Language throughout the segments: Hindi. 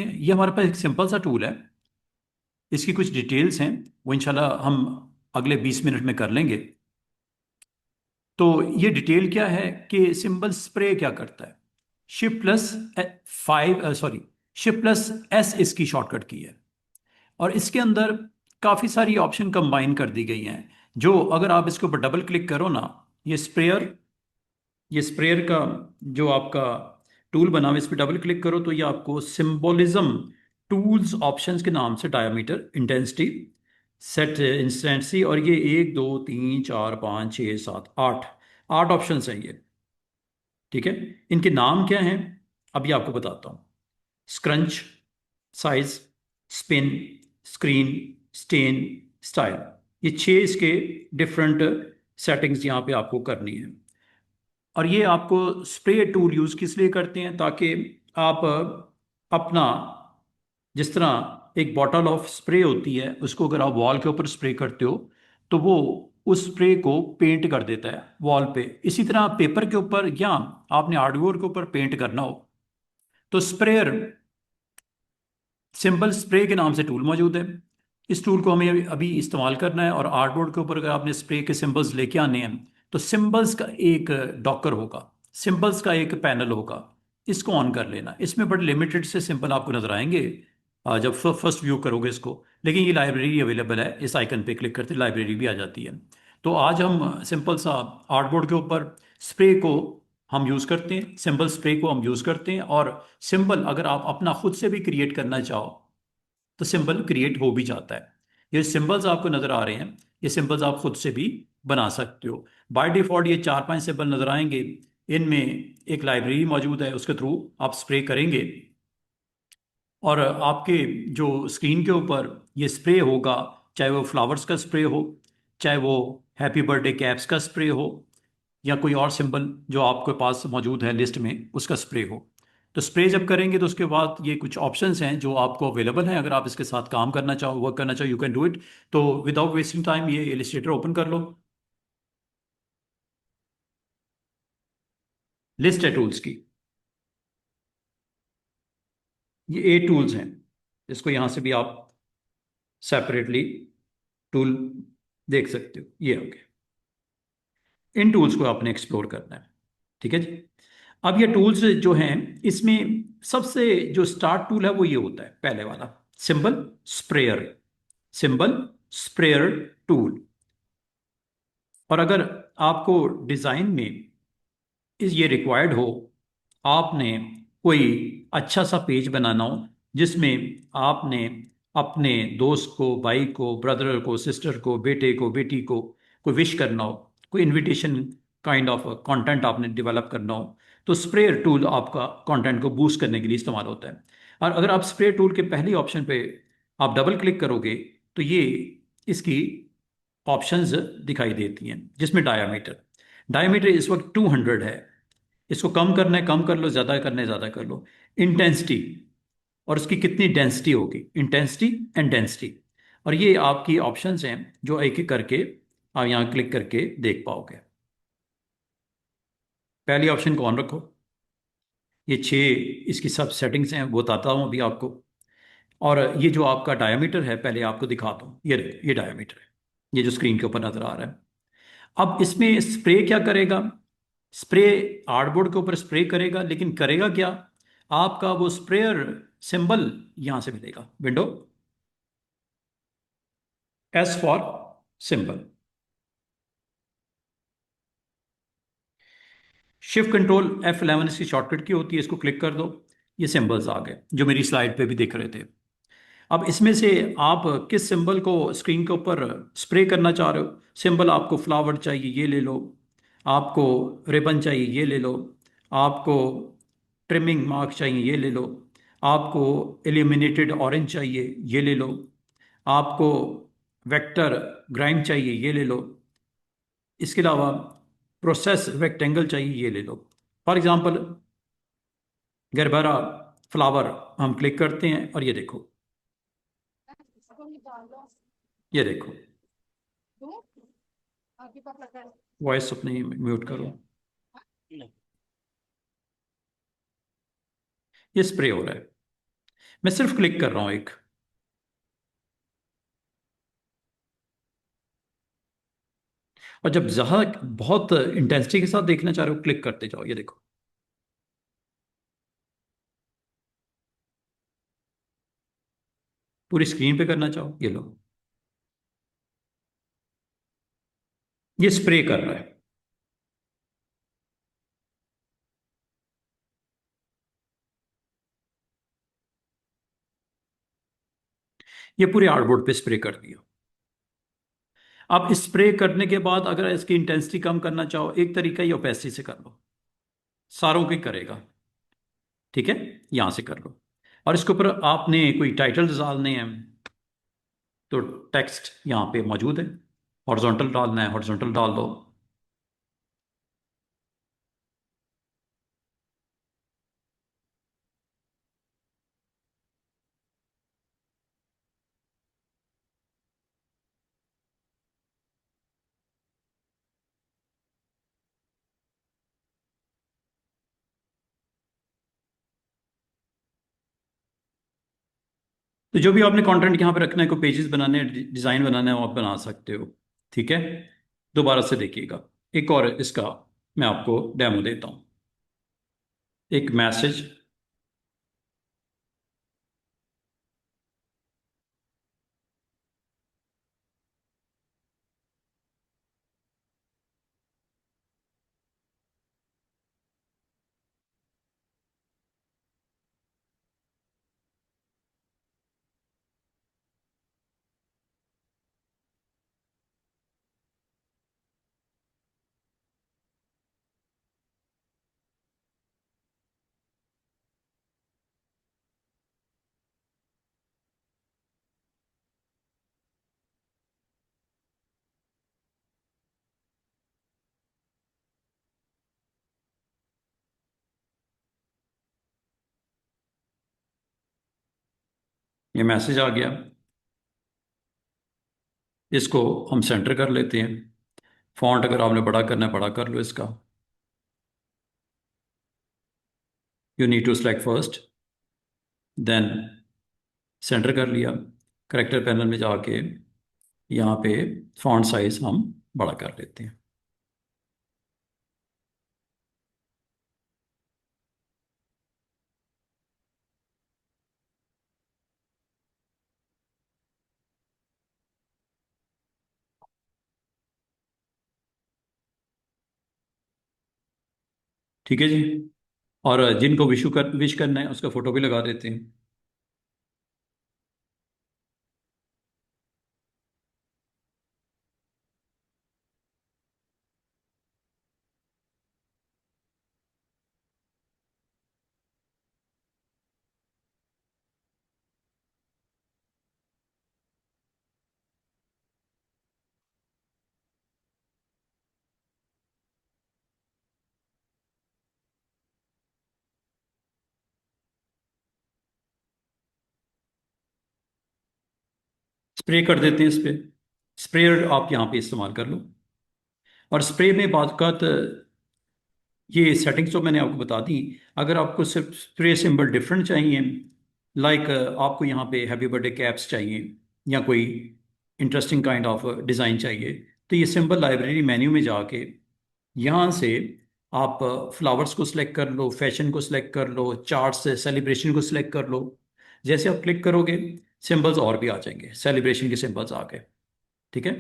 ये हमारे पास एक सिंपल सा टूल है। इसकी कुछ डिटेल्स हैं, वो इंशाल्लाह हम अगले 20 मिनट में कर लेंगे। तो ये डिटेल क्या है कि सिंबल स्प्रे क्या करता है। शिफ्ट प्लस इसकी शॉर्टकट की है, और इसके अंदर काफ़ी सारी ऑप्शन कंबाइन कर दी गई हैं। जो अगर आप इसके ऊपर डबल क्लिक करो ना, ये स्प्रेयर ये स्प्रेयर का जो आपका टूल बना हुआ है, इस पर डबल क्लिक करो तो ये आपको सिंबोलिज्म टूल्स ऑप्शंस के नाम से डायमीटर, इंटेंसिटी, सेट इंस्टेंसी, और ये 1 2 3 4 5 6 7 8 8 ऑप्शंस हैं ये। ठीक है, इनके नाम क्या हैं अभी आपको बताता हूँ। Scrunch, size, spin, screen, stain, style, ये 6 इसके डिफरेंट सेटिंग्स यहाँ पे आपको करनी है। और ये आपको स्प्रे टूल यूज़ किस लिए करते हैं, ताकि आप अपना, जिस तरह एक बॉटल ऑफ स्प्रे होती है, उसको अगर आप वॉल के ऊपर स्प्रे करते हो तो वो उस स्प्रे को पेंट कर देता है वॉल पे। इसी तरह पेपर के ऊपर या आपने हार्डवुड के ऊपर पेंट करना हो तो स्प्रेयर, सिंपल स्प्रे के नाम से टूल मौजूद है। इस टूल को हमें अभी इस्तेमाल करना है, और आर्टबोर्ड के ऊपर अगर आपने स्प्रे के सिंबल्स लेके आने हैं तो सिंबल्स का एक डॉकर होगा, सिंबल्स का एक पैनल होगा, इसको ऑन कर लेना। इसमें बड़े लिमिटेड से सिंबल आपको नजर आएंगे जब फर्स्ट व्यू करोगे इसको, लेकिन ये लाइब्रेरी अवेलेबल है, इस आइकन पे क्लिक करते लाइब्रेरी भी आ जाती है। तो आज हम सिंपल सा आर्टबोर्ड के ऊपर स्प्रे को हम यूज़ करते हैं, सिंबल स्प्रे को हम यूज़ करते हैं। और सिंबल अगर आप अपना खुद से भी क्रिएट करना चाहो तो सिंबल क्रिएट हो भी जाता है। ये सिंबल्स आपको नज़र आ रहे हैं, ये सिंबल्स आप खुद से भी बना सकते हो। बाय डिफ़ॉल्ट ये 4 5 सिंबल नज़र आएंगे, इनमें एक लाइब्रेरी मौजूद है, उसके थ्रू आप स्प्रे करेंगे और आपके जो स्क्रीन के ऊपर ये स्प्रे होगा, चाहे वो फ्लावर्स का स्प्रे हो, चाहे वो हैप्पी बर्थडे कैप्स का स्प्रे हो, या कोई और सिंबल जो आपके पास मौजूद है लिस्ट में उसका स्प्रे हो। तो स्प्रे जब करेंगे तो उसके बाद ये कुछ ऑप्शंस हैं जो आपको अवेलेबल हैं। अगर आप इसके साथ काम करना चाहो, वर्क करना चाहो, यू कैन डू इट। तो विदाउट वेस्टिंग टाइम ये इलिस्ट्रेटर ओपन कर लो। लिस्ट है टूल्स की, ये 8 टूल्स हैं। इसको यहाँ से भी आप सेपरेटली टूल देख सकते हो, ये हो गए। इन टूल्स को आपने एक्सप्लोर करना है। ठीक है जी। अब ये टूल्स जो हैं, इसमें सबसे जो स्टार्ट टूल है वो ये होता है, पहले वाला symbol sprayer, symbol sprayer tool. और अगर आपको डिज़ाइन में इस ये रिक्वायर्ड हो, आपने कोई अच्छा सा पेज बनाना हो जिसमें आपने अपने दोस्त को, भाई को, ब्रदर को, सिस्टर को, बेटे को, बेटी को कोई विश करना हो, कोई इनविटेशन काइंड ऑफ कंटेंट आपने डेवलप करना हो, तो स्प्रेयर टूल आपका कंटेंट को बूस्ट करने के लिए इस्तेमाल होता है। और अगर आप स्प्रे टूल के पहली ऑप्शन पे आप डबल क्लिक करोगे तो ये इसकी ऑप्शंस दिखाई देती हैं, जिसमें डायामीटर, डायामीटर इस वक्त 200 है। इसको कम करना है कम कर लो, ज़्यादा करना है ज़्यादा कर लो। इंटेंसिटी, और उसकी कितनी डेंसिटी होगी, इंटेंसिटी एंड डेंसिटी। और ये आपकी ऑप्शंस हैं जो एक एक करके आप यहाँ क्लिक करके देख पाओगे। पहली ऑप्शन को ऑन रखो। ये 6 इसकी सब सेटिंग्स हैं, वो बताता हूँ अभी आपको। और ये जो आपका डायामीटर है पहले आपको दिखाता हूँ, ये देखो, ये डायामीटर है, ये जो स्क्रीन के ऊपर नजर आ रहा है। अब इसमें स्प्रे क्या करेगा, स्प्रे आर्टबोर्ड के ऊपर स्प्रे करेगा, लेकिन करेगा क्या, आपका वो स्प्रेयर सिंबल यहां से मिलेगा, window, S for symbol. Shift control F11 इसकी शॉर्टकट की होती है, इसको क्लिक कर दो, ये सिंबल्स आ गए जो मेरी स्लाइड पे भी दिख रहे थे। अब इसमें से आप किस सिंबल को स्क्रीन के ऊपर स्प्रे करना चाह रहे हो। सिंबल आपको फ्लावर चाहिए, ये ले लो। आपको रिबन चाहिए, ये ले लो। आपको ट्रिमिंग मार्क चाहिए, ये ले लो। आपको एलिमिनेटेड ऑरेंज चाहिए, ये ले लो। आपको वेक्टर ग्राइंड चाहिए, ये ले लो। इसके अलावा प्रोसेस रेक्टेंगल चाहिए, ये ले लो। फॉर एग्जांपल गरबरा फ्लावर हम क्लिक करते हैं और ये देखो, वॉइस अपनी म्यूट करो, ये स्प्रे हो रहा है। मैं सिर्फ क्लिक कर रहा हूँ एक। और जब ज़्यादा बहुत इंटेंसिटी के साथ देखना चाह रहे हो, क्लिक करते जाओ, ये देखो। पूरी स्क्रीन पे करना चाहो, ये लो। ये स्प्रे कर रहा है। ये पूरे आर्टबोर्ड पे स्प्रे कर दिया। आप स्प्रे करने के बाद अगर इसकी इंटेंसिटी कम करना चाहो, एक तरीका ये ओपेसिटी से कर लो। सारों की करेगा। ठीक है, यहां से कर लो। और इसके ऊपर आपने कोई टाइटल्स डालने हैं, तो टेक्स्ट यहाँ पे मौजूद है। हॉरिजॉन्टल डालना है, हॉरिजॉन्टल डाल दो। तो जो भी आपने कंटेंट यहाँ पे रखना है, कोई पेजेस बनाने हैं, डिज़ाइन बनाना है, वो आप बना सकते हो। ठीक है, दोबारा से देखिएगा। एक और इसका मैं आपको डेमो देता हूँ। एक मैसेज। ये मैसेज आ गया। इसको हम सेंटर कर लेते हैं। फॉन्ट अगर आपने बड़ा करना है, बड़ा कर लो इसका। You need to select first, then centre कर लिया। करेक्टर पैनल में जाके यहाँ पे फॉन्ट साइज हम बड़ा कर लेते हैं। ठीक है जी। और जिनको विश करना है, उसका फोटो भी लगा देते हैं। स्प्रे कर देते हैं इस पे। स्प्रेयर आप यहाँ पे इस्तेमाल कर लो। और स्प्रे में बाद का ये सेटिंग्स तो मैंने आपको बता दी। अगर आपको सिर्फ स्प्रे सिंबल डिफरेंट चाहिए, लाइक आपको यहाँ पे हैप्पी बर्थडे कैप्स चाहिए, या कोई इंटरेस्टिंग काइंड ऑफ डिज़ाइन चाहिए, तो ये सिंबल लाइब्रेरी मेन्यू में जाके यहाँ से आप फ्लावर्स को सिलेक्ट कर लो, फैशन को सिलेक्ट कर लो, चार्ट से सेलिब्रेशन को सिलेक्ट कर लो। जैसे आप क्लिक करोगे, सिंबल्स और भी आ जाएंगे, सेलिब्रेशन के सिंबल्स आ गए। ठीक है।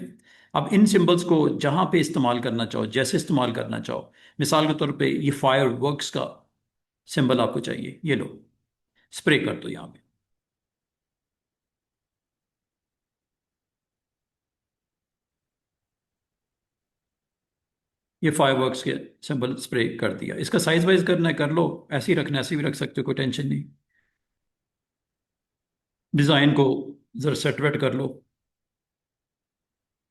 अब इन सिंबल्स को जहाँ पे इस्तेमाल करना चाहो, जैसे इस्तेमाल करना चाहो, मिसाल के तौर पे ये फायर वर्क्स का सिंबल आपको चाहिए, ये लो, स्प्रे कर दो यहाँ पे। ये फायर वर्क्स के सिंबल स्प्रे कर दिया। इसका साइज वाइज करना है कर लो, ऐसे ही रखना है ऐसे भी रख सकते हो, कोई टेंशन नहीं। डिज़ाइन को जरा सेट वेट कर लो।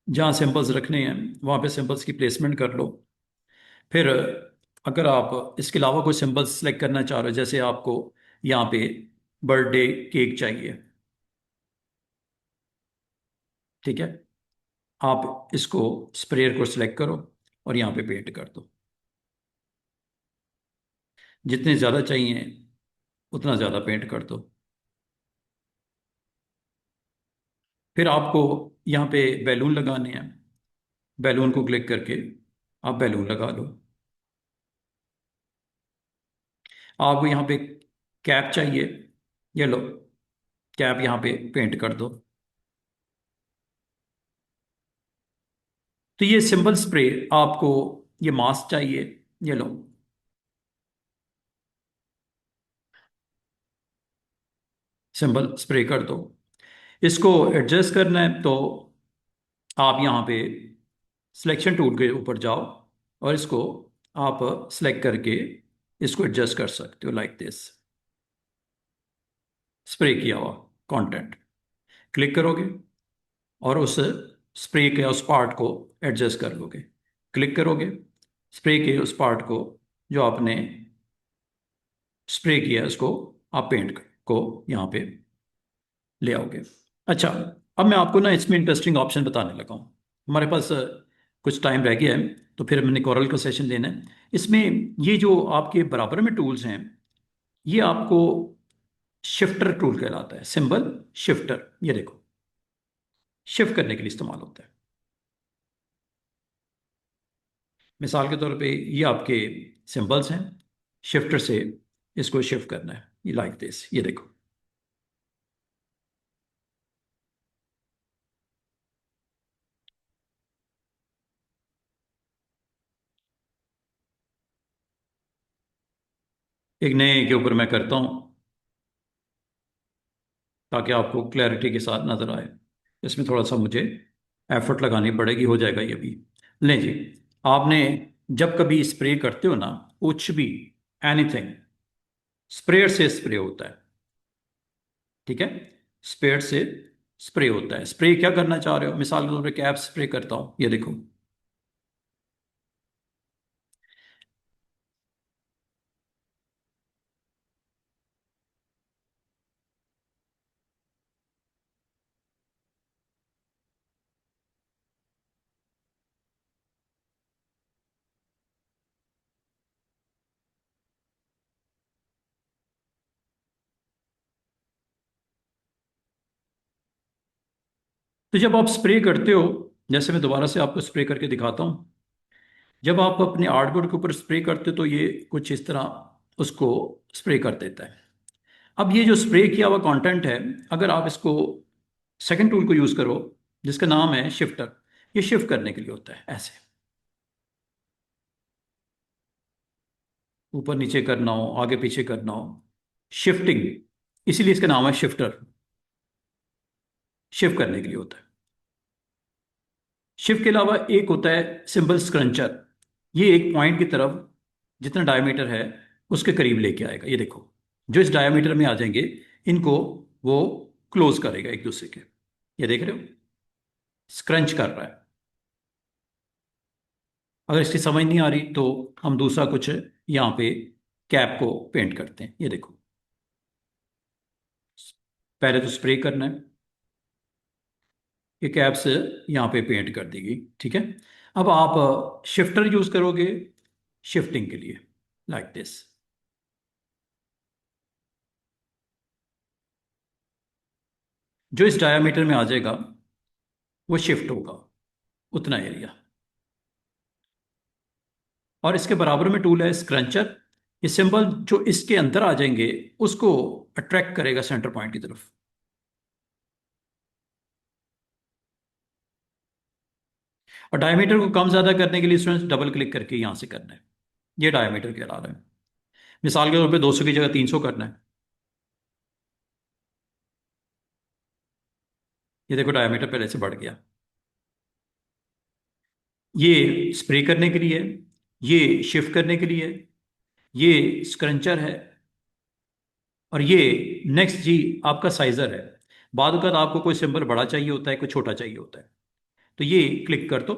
जहाँ सिंबल्स रखने हैं वहाँ पे सिंबल्स की प्लेसमेंट कर लो। फिर अगर आप इसके अलावा कोई सिंबल्स सेलेक्ट करना चाह रहे हो, जैसे आपको यहाँ पे बर्थडे केक चाहिए, ठीक है, आप इसको स्प्रेयर को सिलेक्ट करो और यहाँ पे पेंट कर दो। जितने ज़्यादा चाहिए उतना ज़्यादा पेंट कर दो। फिर आपको यहाँ पे बैलून लगाने हैं। बैलून को क्लिक करके आप बैलून लगा लो। आपको यहाँ पे कैप चाहिए, ये लो, कैप यहाँ पे पेंट कर दो। तो ये सिंबल स्प्रे आपको, ये मास्क चाहिए, ये लो। सिंबल स्प्रे कर दो। इसको एडजस्ट करना है तो आप यहाँ पे सिलेक्शन टूल के ऊपर जाओ और इसको आप सिलेक्ट करके इसको एडजस्ट कर सकते हो लाइक दिस। स्प्रे किया हुआ कंटेंट क्लिक करोगे और उस स्प्रे के उस पार्ट को एडजस्ट कर लोगे। क्लिक करोगे, स्प्रे के उस पार्ट को जो आपने स्प्रे किया उसको आप पेंट को यहाँ पे ले आओगे। अच्छा, अब मैं आपको ना इसमें इंटरेस्टिंग ऑप्शन बताने लगा हूँ। हमारे पास कुछ टाइम रह गया है, तो फिर हमने कोरल का सेशन लेना है। इसमें ये जो आपके बराबर में टूल्स हैं, ये आपको शिफ्टर टूल कहलाता है। सिंबल शिफ्टर, ये देखो, शिफ्ट करने के लिए इस्तेमाल होता है। मिसाल के तौर पे ये आपके सिंबल्स हैं, शिफ्टर से इसको शिफ्ट करना है, ये लाइक दिस, ये देखो। एक नए के ऊपर मैं करता हूँ ताकि आपको क्लैरिटी के साथ नजर आए। इसमें थोड़ा सा मुझे एफर्ट लगानी पड़ेगी, हो जाएगा ये भी। लें जी, आपने जब कभी स्प्रे करते हो ना, कुछ भी, एनीथिंग, स्प्रेयर से स्प्रे होता है, ठीक है। स्प्रेयर से स्प्रे होता है। स्प्रे क्या करना चाह रहे हो? मिसाल के तौर पर कैप स्प्रे करता हूँ, ये देखो। तो जब आप स्प्रे करते हो, जैसे मैं दोबारा से आपको स्प्रे करके दिखाता हूँ। जब आप अपने आर्टबोर्ड के ऊपर स्प्रे करते हो तो ये कुछ इस तरह उसको स्प्रे कर देता है। अब ये जो स्प्रे किया हुआ कंटेंट है, अगर आप इसको सेकंड टूल को यूज़ करो जिसका नाम है शिफ्टर, ये शिफ्ट करने के लिए होता है। ऐसे ऊपर नीचे करना हो, आगे पीछे करना हो, शिफ्टिंग, इसीलिए इसका नाम है शिफ्टर। शिफ्ट करने के लिए होता है। शिफ्ट के अलावा एक होता है सिंबल स्क्रंचर। ये एक पॉइंट की तरफ जितना डायमीटर है उसके करीब लेके आएगा, ये देखो। जो इस डायमीटर में आ जाएंगे, इनको वो क्लोज करेगा एक दूसरे के। ये देख रहे हो, स्क्रंच कर रहा है। अगर इसकी समझ नहीं आ रही तो हम दूसरा कुछ यहाँ पे कैप को पेंट करते हैं, ये देखो। पहले तो स्प्रे करना है, ये कैप से यहाँ पे पेंट कर देगी, ठीक है। अब आप शिफ्टर यूज करोगे शिफ्टिंग के लिए, लाइक दिस। जो इस डायमीटर में आ जाएगा वो शिफ्ट होगा, उतना एरिया। और इसके बराबर में टूल है स्क्रंचर। ये सिंबल जो इसके अंदर आ जाएंगे उसको अट्रैक्ट करेगा सेंटर पॉइंट की तरफ। और डायमीटर को कम ज्यादा करने के लिए स्टूडेंट्स डबल क्लिक करके यहां से करना है। ये डायमीटर कहला रहा है। मिसाल के तौर पे 200 की जगह 300 करना है। ये देखो, डायमीटर पहले से बढ़ गया। ये स्प्रे करने के लिए, ये शिफ्ट करने के लिए, ये स्क्रंचर है, और ये नेक्स्ट जी आपका साइजर है। बाद वक़्त आपको कोई सिंबल बड़ा चाहिए होता है, कोई छोटा चाहिए होता है, तो ये क्लिक कर दो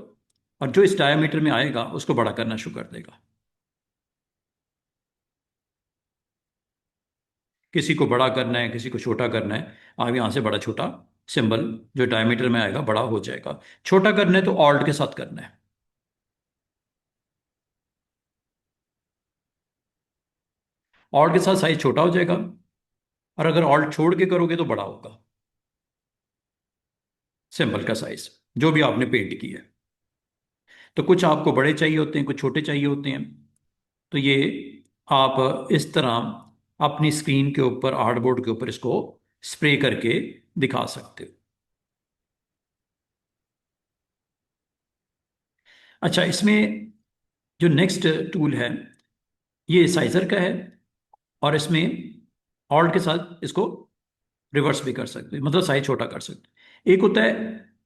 और जो इस डायमीटर में आएगा उसको बड़ा करना शुरू कर देगा। किसी को बड़ा करना है, किसी को छोटा करना है, आप यहाँ से बड़ा छोटा सिंबल जो डायमीटर में आएगा बड़ा हो जाएगा। छोटा करना है तो ऑल्ट के साथ करना है। ऑल्ट के साथ साइज छोटा हो जाएगा, और अगर ऑल्ट छोड़ के करोगे तो बड़ा होगा। सिंबल का साइज जो भी आपने पेंट किया है। तो कुछ आपको बड़े चाहिए होते हैं, कुछ छोटे चाहिए होते हैं। तो ये आप इस तरह अपनी स्क्रीन के ऊपर, आर्टबोर्ड के ऊपर इसको स्प्रे करके दिखा सकते हो। अच्छा, इसमें जो नेक्स्ट टूल है ये साइजर का है, और इसमें ऑल्ट के साथ इसको रिवर्स भी कर सकते हैं, मतलब साइज छोटा कर सकते हैं। एक होता है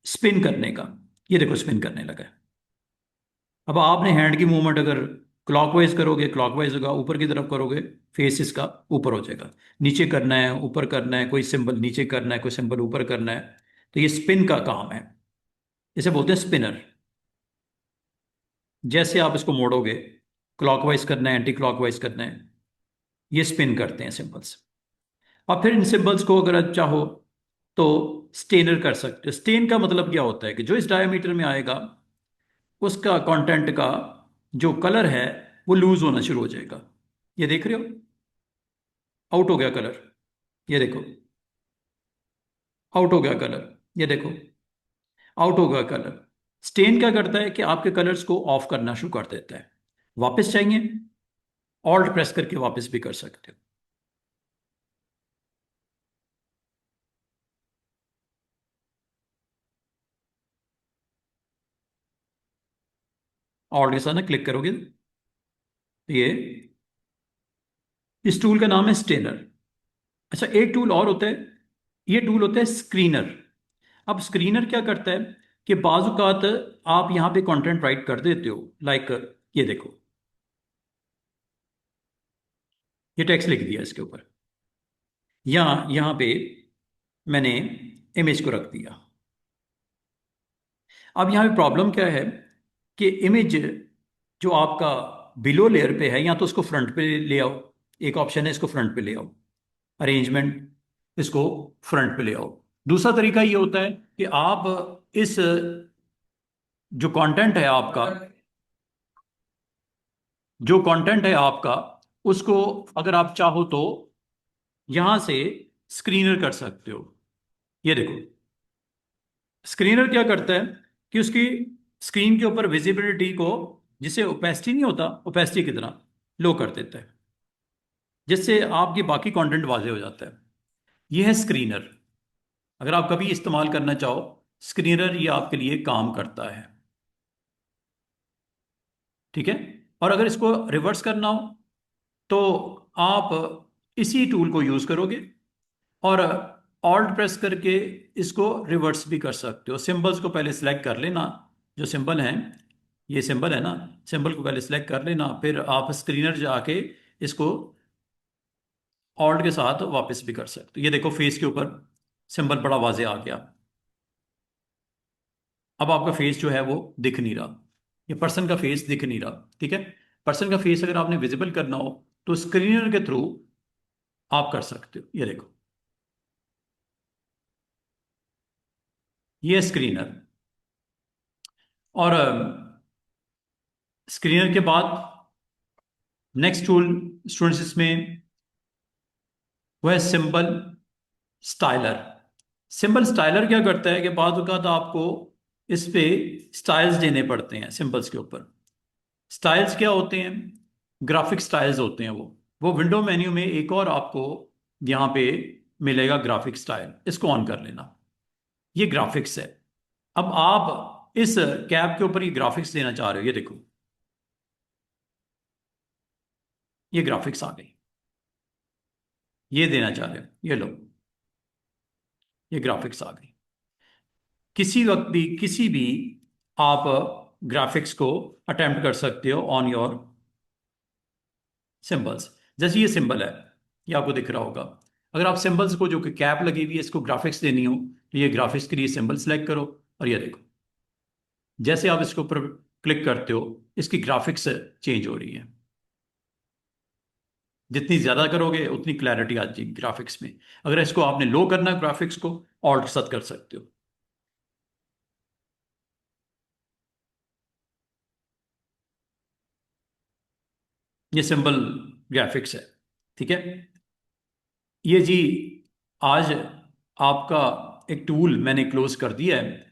स्पिन करने का, ये देखो स्पिन करने लगा है। अब आपने हैंड की मूवमेंट अगर क्लॉकवाइज करोगे क्लॉकवाइज होगा, ऊपर की तरफ करोगे फेस इसका ऊपर हो जाएगा। नीचे करना है, ऊपर करना है, कोई सिंबल नीचे करना है, कोई सिंबल ऊपर करना है, तो ये स्पिन का काम है। इसे बोलते हैं स्पिनर। जैसे आप इसको मोड़ोगे, क्लॉकवाइज करना है, एंटी क्लॉकवाइज करना है, ये स्पिन करते हैं सिंबल्स। और फिर इन सिंबल्स को अगर आप चाहो तो स्टेनर कर सकते हो। स्टेन का मतलब क्या होता है कि जो इस डायमीटर में आएगा उसका कंटेंट का जो कलर है वो लूज होना शुरू हो जाएगा। ये देख रहे हो, आउट हो गया कलर। ये देखो, आउट हो गया कलर। ये देखो, आउट हो गया कलर। स्टेन क्या करता है कि आपके कलर्स को ऑफ करना शुरू कर देता है। वापस चाहिए, ऑल्ट प्रेस करके वापस भी कर सकते हो। ऑल्ट के साथ ना क्लिक करोगे तो ये, इस टूल का नाम है स्टेनर। अच्छा, एक टूल और होता है, ये टूल होता है स्क्रीनर। अब स्क्रीनर क्या करता है कि बाज़ औक़ात आप यहां पे कंटेंट राइट कर देते हो, लाइक ये देखो, ये टेक्स्ट लिख दिया इसके ऊपर, या यहां पे मैंने इमेज को रख दिया। अब यहां पे प्रॉब्लम क्या है कि इमेज जो आपका बिलो लेयर पे है, या तो उसको फ्रंट पे ले आओ। एक ऑप्शन है इसको फ्रंट पे ले आओ, अरेंजमेंट, इसको फ्रंट पे ले आओ। दूसरा तरीका ये होता है कि आप इस जो कंटेंट है आपका, जो कंटेंट है आपका, उसको अगर आप चाहो तो यहां से स्क्रीनर कर सकते हो। ये देखो, स्क्रीनर क्या करता है कि उसकी स्क्रीन के ऊपर विजिबिलिटी को, जिसे ओपेसिटी नहीं होता, ओपेसिटी की तरह लो कर देता है, जिससे आपकी बाकी कंटेंट वाजे हो जाता है। ये है स्क्रीनर। अगर आप कभी इस्तेमाल करना चाहो स्क्रीनर, ये आपके लिए काम करता है। ठीक है। और अगर इसको रिवर्स करना हो तो आप इसी टूल को यूज करोगे और ऑल्ट प्रेस करके इसको रिवर्स भी कर सकते हो। सिंबल्स को पहले सिलेक्ट कर लेना, जो सिंबल हैं, ये सिंबल है ना, सिंबल को पहले सिलेक्ट कर लेना, फिर आप स्क्रीनर जाके इसको ऑल्ट के साथ वापस भी कर सकते हो। ये देखो फेस के ऊपर सिंबल बड़ा वाजे आ गया। अब आपका फेस जो है वो दिख नहीं रहा, ये पर्सन का फेस दिख नहीं रहा। ठीक है। पर्सन का फेस अगर आपने विजिबल करना हो तो स्क्रीनर के थ्रू आप कर सकते हो। ये देखो, ये स्क्रीनर। और स्क्रीनर के बाद नेक्स्ट टूल स्टूडेंट्स इसमें वो है सिंबल स्टाइलर। सिंबल स्टाइलर क्या करता है कि बाद औक़ात आपको इस पे स्टाइल्स देने पड़ते हैं सिंबल्स के ऊपर। स्टाइल्स क्या होते हैं? ग्राफिक स्टाइल्स होते हैं वो विंडो मेन्यू में एक और आपको यहाँ पे मिलेगा ग्राफिक स्टाइल, इसको ऑन कर लेना। ये ग्राफिक्स है। अब आप इस कैप के ऊपर ये ग्राफिक्स देना चाह रहे हो, ये देखो, ये ग्राफिक्स आ गई। ये देना चाह रहे हो, ये लो, ये ग्राफिक्स आ गई। किसी वक्त भी किसी भी आप ग्राफिक्स को अटेम्प्ट कर सकते हो ऑन योर सिंबल्स। जैसे ये सिंबल है, ये आपको दिख रहा होगा। अगर आप सिंबल्स को, जो कि कैप लगी हुई है, इसको ग्राफिक्स देनी हो तो ये ग्राफिक्स के लिए सिंबल सेलेक्ट करो, और ये देखो, जैसे आप इसके ऊपर क्लिक करते हो इसकी ग्राफिक्स चेंज हो रही है। जितनी ज्यादा करोगे उतनी क्लैरिटी आ जाएगी ग्राफिक्स में। अगर इसको आपने लो करना है ग्राफिक्स को, ऑल्ट सत कर सकते हो। ये सिंबल ग्राफिक्स है। ठीक है। ये जी आज आपका एक टूल मैंने क्लोज कर दिया है,